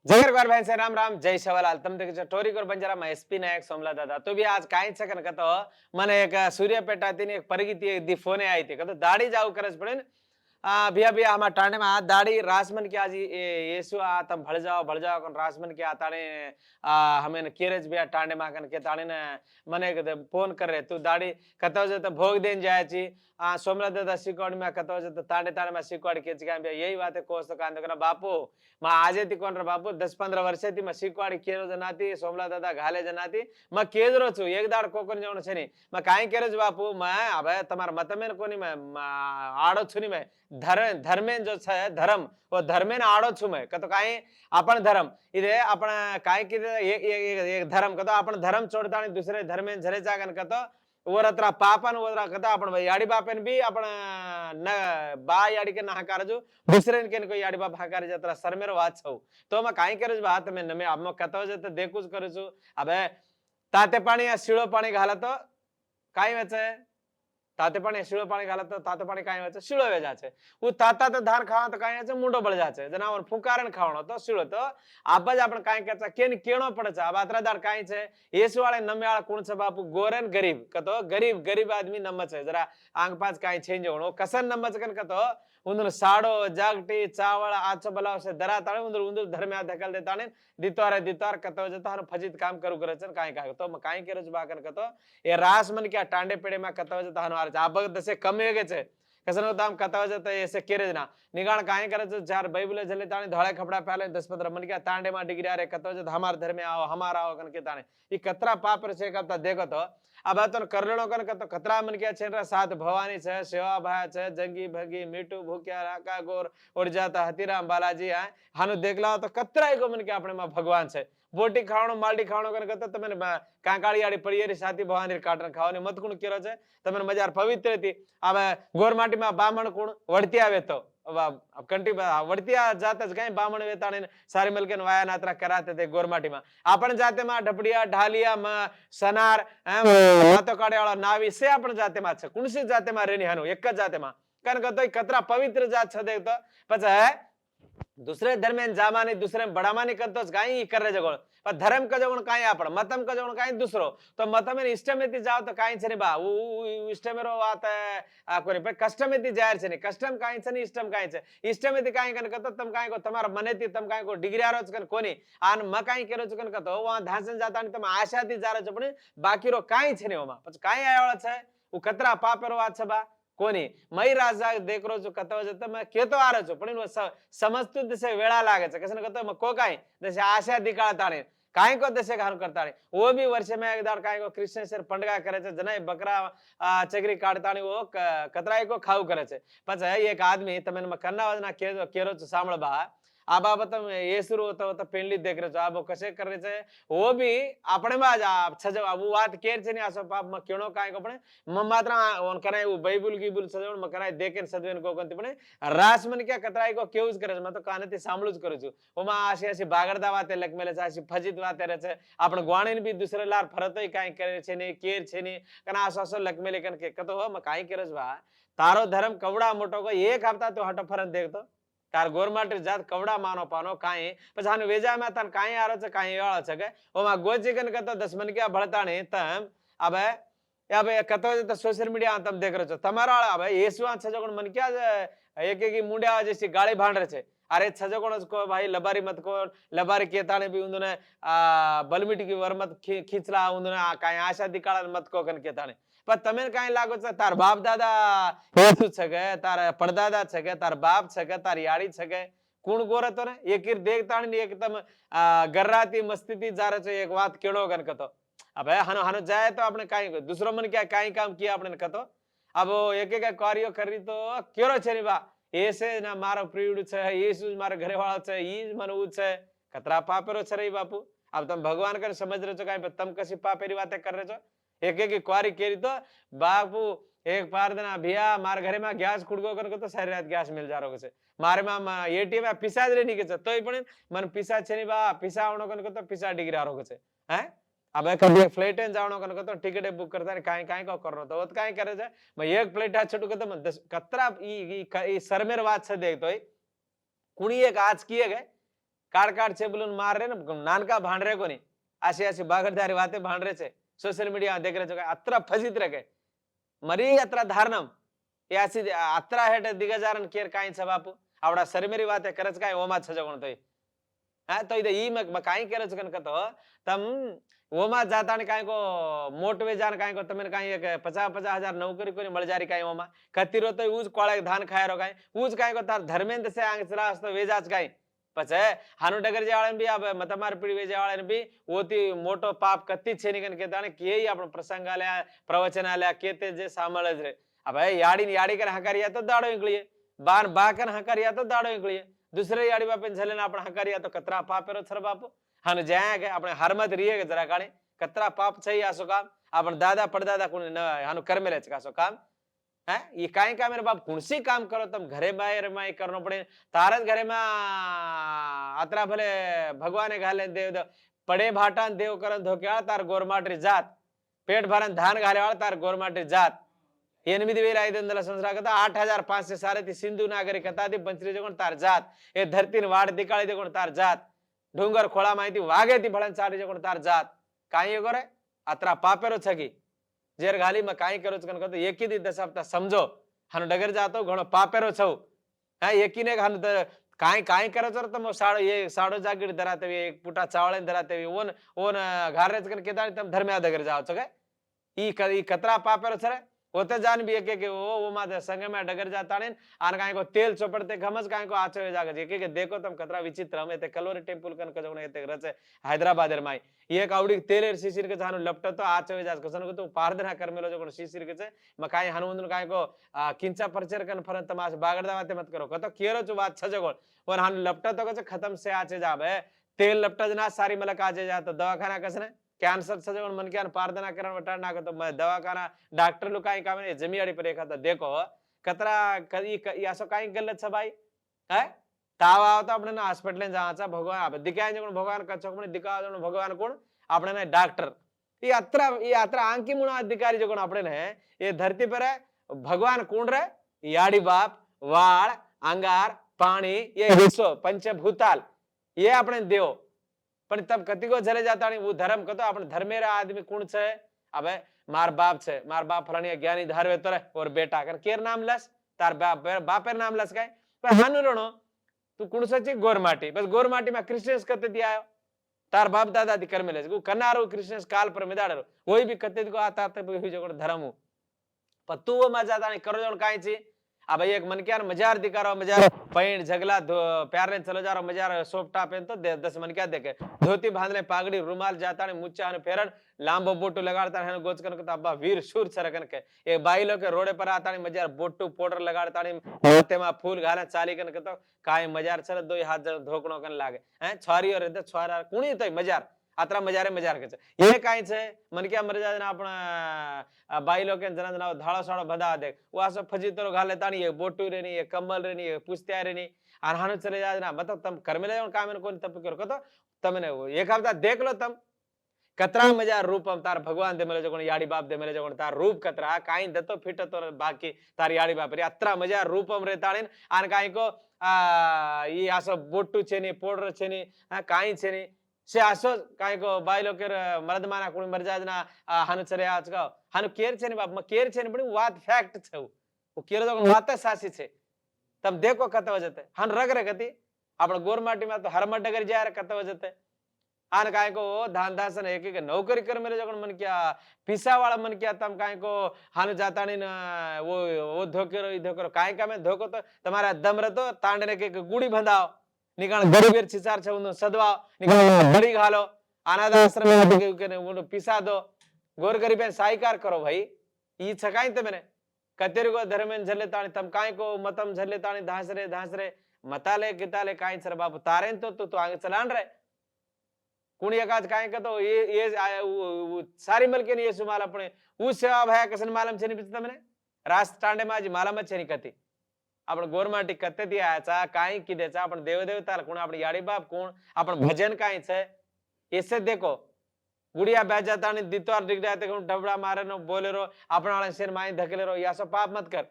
जय गरबार भाई से राम राम जय शिवलाल तम देख टोरी कोर बंजारा में एसपी नायक सोमला दादा तो भी आज काई छकन कतो मने एक सूर्यपेटा तीन एक परिगिती दी फोने आई थी कतो दाढ़ी जाऊ करस पड़े भैया भैया हमार टाणे में दाढ़ी रासमन के आज येसु तम भड़ जाओ कन रासमन के ताणे हमें केरेज भैया टाणे में कन के ताणे ने मने फोन कर रहे तू दाढ़ी कतो जे तो भोग देन जाय छी सोमला दादा सिकोड़ में कतो जे तो ताणे ताणे में सिकोड़ के भैया यही बात है कोस तो कांदो कना बापू मा आजे ती कोण रे बापू 10-15 वर्षेથી માં શીખવાડી કેરો જનાતી સોમલા દાદા ઘાલે જનાતી માં કેદરો છું એક દાડ કોકન જણો છે ની માં કાઈ કરે છે બાપુ માં હવે તમાર मतमेन કોની માં આડો છું ની માં धर्मेन जो છે धर्म वो धर्मेन आड़ो છું मैं कतो काई आपण धर्म इदे आपण काई की एक धर्म कतो आपण धर्म छोड़तानी दूसरे धर्मेन झरे जागन कतो ओरत्रा पापन ओरत्रा कथा आपण याडी बापेन बी आपण न बा याडी के नहाकार जो दूसरे के कोई याडी बाप हाकार जत्रा शर्मेर वात छौ तो म काई करे बात में नमे आम कथो जत देखुज करू छु अबे ताते पाणी या शिळो पाणी घालतो काय वेचे ताते पाणी शिळो पाणी घालतो ताते पाणी काय वेचे शिळो वेजा छे उ ताता तो धान खावा तो काय छे मुंडो बळ जा छे जनावर फुकारन खावणो तो शिळो तो आबज आपण काय करता केन केणो पड़े छे आ बात्रादार काय छे येस वाळे नमेवाळा कोण छे बापू गोरन गरीब कतो गरीब गरीब आदमी नमच है जरा आंग पास काय चेंज होणो कसन नमच कन कतो उंदर साडो जागटी चावळ आचो बलावसे दरा ताळे उंदर उंदर धर्म्या धकल देताने दितवार कतो जता हर फजित काम करू करे छे काय काय तो म काय करे छ बाकन कतो ए रास मन के टांडे पेड़े में कतो जता हनो आर आबग दसे कमे गे छे कसनो दाम कतो जता ऐसे केरे ना निगाण काय करे छ चार बाइबल जले ताने धोळे कपड़ा पहले 10-15 मन के तांडे में डिग्री रे कतो जता हमार धर्म में आओ हमार आओ कन के ताने ई कतरा पाप रे छे कता देखो तो अब तो करलेणो कन कतो कतरा मन के छे सात भवानी छे सेवा भाया छे जंगी भगी मीठू भूक्या राका गोर उड़ जाता हतीराम बालाजी है हानु देखला तो कतराय को मन के अपने में भगवान छे बोटी खावणो मालडी खावणो कन कतो तमने कांकाळीयाडी पड़ियेरी साथी भवानी काटन खावने मत कुण केरो छे तमने मजार पवित्र थी अब गोरमाटी में बामण कुण वडती आवे तो कंटी वडतिया जातच कई बामण वेताणे सारी मलके वाया नात्रा कराते थे गोरमाटी में आपण जाते में ढपड़िया ढालिया में सनार मातो काड़े वाला नावी से आपण जाते में छे कुणसी जाते में रेनी हनु एक जाते में कन कतो कतरा पवित्र जात छे देख तो पछे दूसरे धर्मेन जामानी दूसरे बड़ामानी करतोच काई कर रे जगोळ पण धर्म का जगोण काई आपण मतम का जगोण काई दूसरो तो मतमेन इष्टमेती जाव तो काई छे ने बा उ इष्टमेरो वात कोनी पे कष्टमेती जाहिर छे ने कष्टम काई छे ने इष्टम काई छे इष्टमेती काई कन कतो तम काई को तमार मनेती तम काई को डिग्री आरोच कन कोनी आन म काई केरो छ कन कतो वा धासन जातानी तम आशाती जारो छ पण बाकीरो काई छे ने ओमा પછી काई आयोळा छे उ कतरा पापेरो वात छे बा कोनी मई राजा देखरो जो कतो जत मैं केतो आरो छो पण समझतो दसे वेळा लागे छे कसन कतो को काई दसे आशा दिकाळताणे काय को दसे घाल करताणे वो भी वर्ष में एक दार काय को कृष्णेश्वर पंडगा करे छे जनाय बकरा चगरी काढताणे वो कतराय को खाऊ करे छे પછી एक आदमी तमने में कन्ना वजना केरो छो सांभळ बा आ बाबत येसुर होता होता पेंडली देख रहे छो आबो कसे कर रहे छे वो भी अपने में आज छजो वो बात केर छे ने आसो पाप में केणो काय को पण म मात्र ओन कराय वो बाइबल गीबल सजवण म कराय देखेन सदवेन को कोनती पण रास मन के कतराय को केवज करे म तो कानेती सांभळूज करू छु ओमा आशी आशी बागडदा वाते लकमेले छे आशी फजित वाते रे छे आपण ग्वाणीन भी दूसरे लार फरतोय काय करे छे ने केर छे ने कना आसो आसो लकमेले कन के कतो हो म काय करस बा तारो धर्म कवड़ा मोटो को एक हफ्ता तो हटो फरन देखतो तार गोरमाटी जात कवड़ा मानो पानो काई પછી આનો વેજા માં તન કાઈ આરો છે કાઈ વાળો છે કે ઓમાં ગોચીકન કતો 10 मन के ભળતાણી તમ અબે કતો તો સોશિયલ મીડિયા તમ દેખ રહ્યો છો તમારા હવે એસવા છજગણ मन क्या एक एक मुंडिया जैसी गाड़ी भांड रहे छे अरे छजगण को भाई लबारी मत को लबारी केताने भी उन्दने बलमिटी की वर मत खींचला उन्दने काई आशा दिकाळा मत को कन केताने पर तमे काई लागो छ तार बाप दादा हेतु छ के तार परदादा छ के तार बाप छ के तार याड़ी छ के कुण गोर तो ने एक देखताणी ने एकदम गर्राती मस्तीती जारे छ एक बात केड़ो गन कतो अबे हनो हनो जाए तो आपने काई दूसरो मन क्या काई काम किया आपने कतो अब एक एक कार्य करी तो केरो छे बा ऐसे ना मारो प्रियुड छे येसु मारो घरे वाळो छे ई मनउ छे कतरा पापेरो छे रे बापू अब तुम भगवान कर समझ रहे छो काई तम कसी पापेरी बातें कर रहे छो एक एक क्वारी केरी तो बापू एक पार देना भैया मार घरे में गैस खुड़गो कर तो सारी रात गैस मिल जा रहो छे मारे में एटीएम में पिसा ज नहीं के छे तोय पण मन पिसा छे नहीं बा पिसा आवणो कन तो पिसा डिग्री आरो छे हैं अब कभी फ्लाइट एन जावणो कन तो टिकट बुक करता काई काई को करनो तो काई करे छे मैं एक फ्लाइट आ छटू के तो 10 कतरा ई शर्मेर बात छे देख तोय कुणी एक आज किए गए काड छे बोलून मार रे ना नानका भांडरे कोणी अशी अशी बागडदारी वाते भांडरे छे सोशल मीडिया देख रहे अत्र फजित रे मरी अत्र धारणम यासी अत्र हेट दिगजारन केर काई छ बापू आवडा सरमेरी वाते करज काय ओमा छ जगण तोय हा तो इदे ई मग काई करज कन कतो तम ओमा जाता ने काई को मोटवे जान काई को तमे काई एक 50,000 नौकरी कोनी मळजारी काई ओमा कतिरो तो उज कोळे धान खायरो काई उज काई को तार धर्मेंद्र से आंग चला असतो वेजाच काई पछे हानु डगर जेवाळन बी अब मतमार पीडी वे जेवाळन बी ओती मोटो पाप कत्ती छेनी कन के दाने केई आपण प्रसंगालया प्रवचनालया केते जे सामळज रे अबे याडी याडी कन हकारिया तो दाडो इंगळीए बान बाकन हकारिया तो दाडो इंगळीए दुसरे याडी बापेन झलेन आपण हकारिया तो कतरा पापेरो छर बापू हानु जाय के आपण हरमत रिये के जरा काणे कतरा पाप छई आसो काम आपण दादा परदादा कोणी न हानु कर्मेले छ कासो काम है ये काई का मेरे बाप कुणसी काम करो तुम घरे बाहर माई करनो पड़े तारत घरे में अतरा भले भगवाने घाले देव पड़े भाटान देव करन धोक्या तार गोरमाटरी जात पेट भरन धान घाले वाला तार गोरमाटरी जात 8,500 संवत्सरागत 8,500 सारे सिंधु नागरिकता ती पंचरी जगण तार जात ए धरतीन वाड दिकाळी जगण तार जात डोंगर खोळा माहिती वागे ती भळन चाडी जगण तार जात काई करे अतरा पापेरो छगी जेर घाली में काई करो कन कतो एकी दी दशाब्दा समझो हानु डगर जातो घणो पापेरो छौ हा एकीने हानु काई काई करो तर तम साडो ये साडो जागीर धराते एक पुटा चावळे धराते ओन ओन घारेच कन केदानी तम धर्म्या डगर जाओ छ के ई कतरा पापेरो छरे ओते जान भी एक के ओ माते संग में डगर जाता ने आन काई को तेल चोपड़ते घमस काई को आचो जागे जे के देखो तम कतरा विचित्र हमें ते कलोरी टेम्पल कन कजोने ते रचे हैदराबादर माई एक आवडी तेलेर शिशिर के जानु लपटतो आचो जाग कसन को तो पारदना करमेलो जो शिशिर के छे म काई हनुमंदन काई को किंचा परचर कन फरन तमास बागड़दा वाते मत करो कतो केरो जो बात छ जगोल और हानु लपटतो के खत्म से आचे जाबे तेल लपटा जना सारी मलक आचे जा तो दवाखाना कसने कैंसर सजवन मन के पारदना करण वटा ना तो दवाखाना डॉक्टर लोग काई काम जमीआड़ी पर एक देखो कतरा कई असो काई गलत छ भाई है ताव आवता आपने ना हॉस्पिटल जाचा भगवान अब दिखाय जण भगवान कचो पण दिखाव जण भगवान कोण आपने ना डॉक्टर ये अत्र आंकी मुण अधिकारी जण आपने ने ये धरती पर भगवान कोण रे याडी बाप वाळ अंगार पाणी ये हिस्सो पंचभूताल ये आपने देव पण तब कति को जले जाता नहीं वो धर्म कतो अपन धर्मेरा आदमी कुण छे अबे मार बाप फलानी ज्ञानी धारवे तोरे और बेटा कर केर नाम लस तार बापेर नाम लस काय पर हानु रणो तू कुण सची गोरमाटी बस गोरमाटी में क्रिश्चियंस कते दी आयो तार बाप दादा दी कर्मे लेस को कनारो क्रिश्चियंस काल पर मेदाड़ो कोई भी कते को आता त भी जो धर्म पर तू वो मजा तानी करो जण काई छी अब एक मन क्या मजार दिकारो मजार पैंट झगला प्यार ने चलो जा रहा मजार सोपटा पहन तो 10 मन क्या देखे धोती बांधले पागड़ी रुमाल जाता ने मुच्चा ने फेरन लांबो बोटू लगाड़ता है गोच कन के अब्बा वीर शूर सरकन के एक बाई लोग के रोडे पर आता ने मजार बोटू पाउडर लगाड़ता ने हाथे में फूल घाले चाली कन के तो काय मजार चल दो हाथ धोकणो कन लागे हैं छोरी और तो छोरा कुणी तो मजार अतरा मजार के ये काई छे मन क्या मर जाना अपना बाई लोग के जना जना धाळो साळो बधा दे वो आसो फजीतरो घाले तानी ये बोटू रे नी ये कमल रे नी ये पुस्त्या रे नी आन हानु चले जाना मतलब तम कर्मेले काम में कोन तप करो तो तमने एक हफ्ता देख लो तम कतरा मजार रूपम तार भगवान दे मेले जगोन याडी बाप दे मेले जगोन तार रूप कतरा काई दतो फिटतो बाकी तार याडी बाप रे अतरा मजार रूपम रे ताळेन आन काई को ई आसो बोटू छेनी पाउडर छेनी काई छेनी से आसो काय को बाई लोकेर मर्द माना कोणी मर जाजना हानु चरे आज का हानु केर छे ने बाप म केर छे ने पण वात फैक्ट छ वो केर जो वात सासी छे तब देखो कत वजते हान रग रे गति आपण गोरमाटी में तो हरमट डगर जाय कत वजते आन काय को धान दासन एक एक नौकरी कर मेरे जगन मन क्या पिसा वाला मन क्या तम काय को हानु जाता नहीं वो धोकेरो ई धोकेरो काय का में धोको तो तुम्हारा दम रतो तांडने के गुड़ी बंधाओ निकाल गरीबेर चिचार छ उन सदवा निकाल बड़ी घालो अनाथ आश्रम के उन पिसा दो गोर गरीबेन साईकार करो भाई ई छकाई ते मैंने कतेर को धर्मेन झले ताणी तम काय को मतम झले ताणी धासरे मताले किताले काई सर बाबू तारेन तो आगे चलान रे कुणी एकाच काय कतो ये सारी मलके ने येसु माला पणे उ सेवा भया कसन मालम छेनी बिच तमने रास टांडे माजी मालम छेनी कती आपण गोरमाटी कते दियाचा काय किदेचा आपण देवदेवताला कोण आपण याडी बाप कोण आपण भजन काय छे ऐसे देखो गुड़िया बैजाता ने दितवार दिख जाते कोण डबड़ा मारे नो बोले रो आपण वाला शेर माई धकेले रो यासो पाप मत कर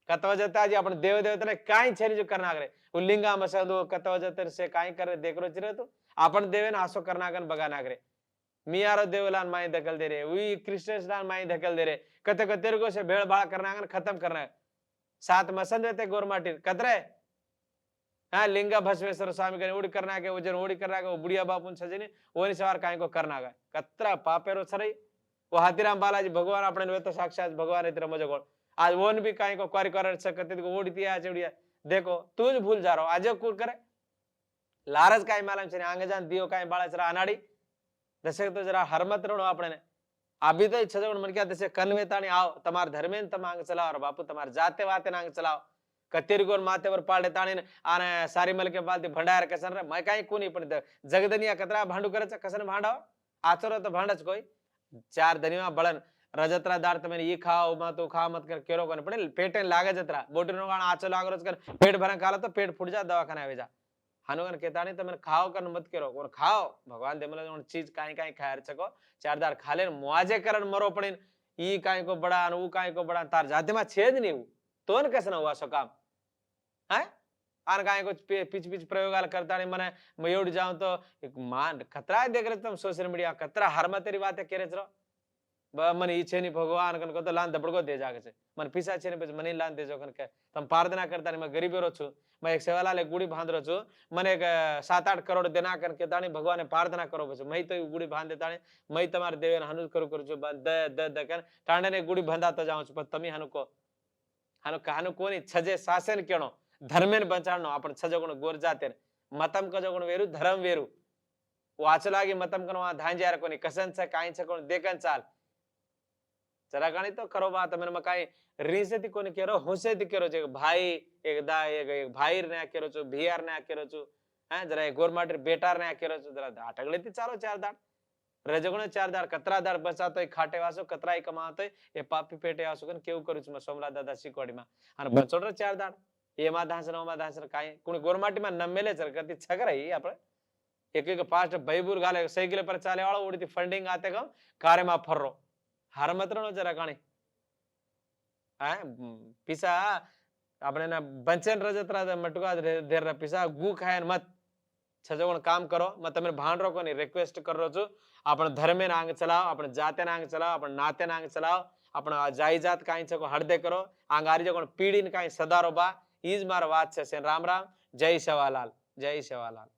कतवा जता जी आपण देव देवता ने काई छे जो करना करे वो लिंगा मसंदो कतवा जतर से काई करे देखरो चिरे तो आपण देवे ना आसो करना गन बगा ना करे मी यारो देवलान माई धकल दे रे वी कृष्णस्टान माई धकल दे रे कते कतेर को से भेड़ भाड़ करना गन खत्म करना है सात मसंद रहते गोरमाटी कतरे हाँ लिंगा भस्मेश्वर स्वामी कने उड़ी करना के वजन उड़ी करना के बुढ़िया बापू सजनी ओनी सवार काई को करना गए कतरा पापेरो छरई वो हाथीराम बालाजी भगवान अपने वे तो साक्षात भगवान इतने मजे गोल आज वोन भी काई को क्वारी कर सकते को उड़ती है चुड़िया देखो तू ज भूल जा रहा आज कुल करे लारज काई मालूम छे आंगे जान दियो काई बाळा जरा अनाड़ी दशक तो जरा हरमत रणो आपने अभी तो छजवण मन क्या दशे कन्वेताणी आओ तमार धर्मेन तम आंग चलाओ और बापू तमार जाते वाते आंग चलाओ कतेरी गोर माथे पर पाड़े ताणी आने सारी मल के बालती भंडार कसन रे मैं काई कोनी पण जगदनिया कतरा भांडू करे कसन भांडाओ आचरो तो भांडच कोई चार धनिया बळन रजतरा दार तमे ई खाओ मत तो खा मत कर केरो कोने पड़े पेटे लागे जतरा बोटनो गाण आचो लागरोज कर पेट भरा काला तो पेट फुट जा दवाखाना आवे जा हनुमान केतानी तमे खाओ कर मत करो और खाओ भगवान देमले जोन चीज काई काई खायर छको चार दार खाले मुआजे करन मरो पड़ीन ई काई को बड़ा अन ऊ काई को बड़ा तार जाते में छेद नहीं तोन कैसे हुआ सो काम है आन काई को पिच पिच प्रयोगाल करता नहीं मने मैं उड़ जाऊं तो एक मान खतरा देख रहे तुम सोशल मीडिया खतरा हर में तेरी बातें करे चलो मन ईच्छे नहीं भगवान कन को तो लान दबड़को दे जागे छे मन पीसा छे ने मनी लान दे जो कन के तम प्रार्थना करता नहीं मैं गरीब रो छु मैं एक सेवालाल एक गुड़ी बांध रो छु मने एक 7-8 करोड़ देना कन के ताणी भगवान ने प्रार्थना करो बस मैं तो गुड़ी बांध देता नहीं मैं तुम्हारे देवे हनु करू करू छु द द द कन टांडे ने गुड़ी बांधाता जाऊं छु पर तमी हनु को हनु कोनी छजे शासन केणो धर्मेन बचाणो आपण छजगुण गोर जाते मतम कजगुण वेरु धर्म वेरु वाचलागी मतम कनो आ धांजार कोनी कसन छ काई छ कोन देखन चाल जरा गाणी तो करो बात मैंने मकाई रीसे थी कोनी केरो होसे थी केरो छे भाई एक दा एक भाई ने केरो छु भियार ने केरो छु हैं जरा गोरमाटर बेटार ने केरो छु जरा आटगले थी चालो चार दाड़ रजगुण चार दाड़ कतरा दाड़ बचा तो खाटे वासो कतराई कमातो ए पापी पेटे आसो कन केव करू छु सोमला दादा शिकोडी में अन बचोड़ चार दाड़ एमा दांसन काई कोणी गोरमाटी में नमेले चल करती छगर ही आपणे एक एक पास्ट भाईबुर गाले साइकिल पर चाले वाळो उडती फंडिंग आते गम कारे में फर्रो हार मतरणो जरा काणी पिसा આપણે બંચન રજતરા મટકા દેર પિસા ગુ ખાય મત છજવણ કામ કરો मैं તમે ભાન રોકો ની રિક્વેસ્ટ કરો છું आपण धर्मे नांग चलाओ आपण जाते नांग चलाओ आपण नाते नांग चलाओ आपण जाई जात काई छको हरदे करो आंगारी जो पीढ़ी ने काई सदारो बा ईज मार बात छे राम राम जय सेवालाल जय सेवालाल।